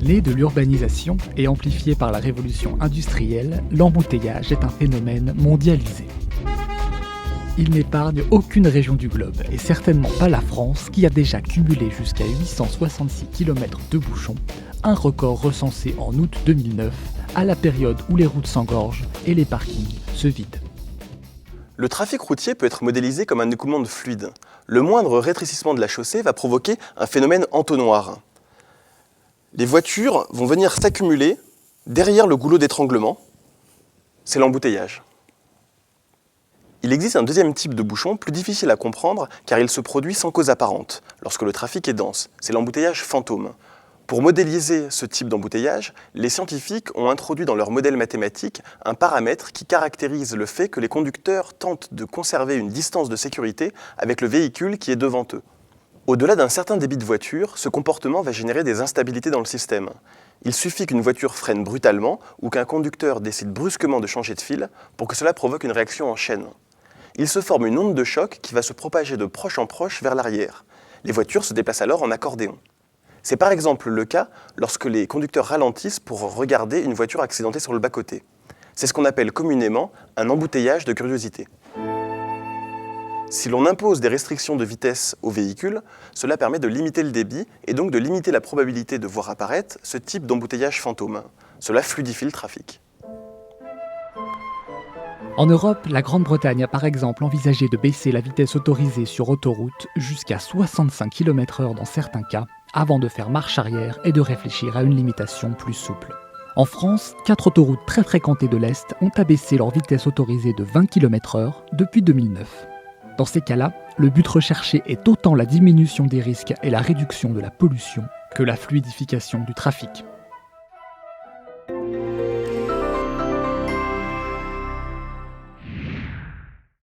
Né de l'urbanisation et amplifié par la révolution industrielle, l'embouteillage est un phénomène mondialisé. Il n'épargne aucune région du globe, et certainement pas la France, qui a déjà cumulé jusqu'à 866 km de bouchons, un record recensé en août 2009, à la période où les routes s'engorgent et les parkings se vident. Le trafic routier peut être modélisé comme un écoulement de fluide. Le moindre rétrécissement de la chaussée va provoquer un phénomène entonnoir. Les voitures vont venir s'accumuler derrière le goulot d'étranglement. C'est l'embouteillage. Il existe un deuxième type de bouchon, plus difficile à comprendre, car il se produit sans cause apparente, lorsque le trafic est dense. C'est l'embouteillage fantôme. Pour modéliser ce type d'embouteillage, les scientifiques ont introduit dans leur modèle mathématique un paramètre qui caractérise le fait que les conducteurs tentent de conserver une distance de sécurité avec le véhicule qui est devant eux. Au-delà d'un certain débit de voiture, ce comportement va générer des instabilités dans le système. Il suffit qu'une voiture freine brutalement ou qu'un conducteur décide brusquement de changer de fil pour que cela provoque une réaction en chaîne. Il se forme une onde de choc qui va se propager de proche en proche vers l'arrière. Les voitures se déplacent alors en accordéon. C'est par exemple le cas lorsque les conducteurs ralentissent pour regarder une voiture accidentée sur le bas-côté. C'est ce qu'on appelle communément un embouteillage de curiosité. Si l'on impose des restrictions de vitesse aux véhicules, cela permet de limiter le débit et donc de limiter la probabilité de voir apparaître ce type d'embouteillage fantôme. Cela fluidifie le trafic. En Europe, la Grande-Bretagne a par exemple envisagé de baisser la vitesse autorisée sur autoroute jusqu'à 65 km/h dans certains cas, avant de faire marche arrière et de réfléchir à une limitation plus souple. En France, 4 autoroutes très fréquentées de l'Est ont abaissé leur vitesse autorisée de 20 km/h depuis 2009. Dans ces cas-là, le but recherché est autant la diminution des risques et la réduction de la pollution que la fluidification du trafic.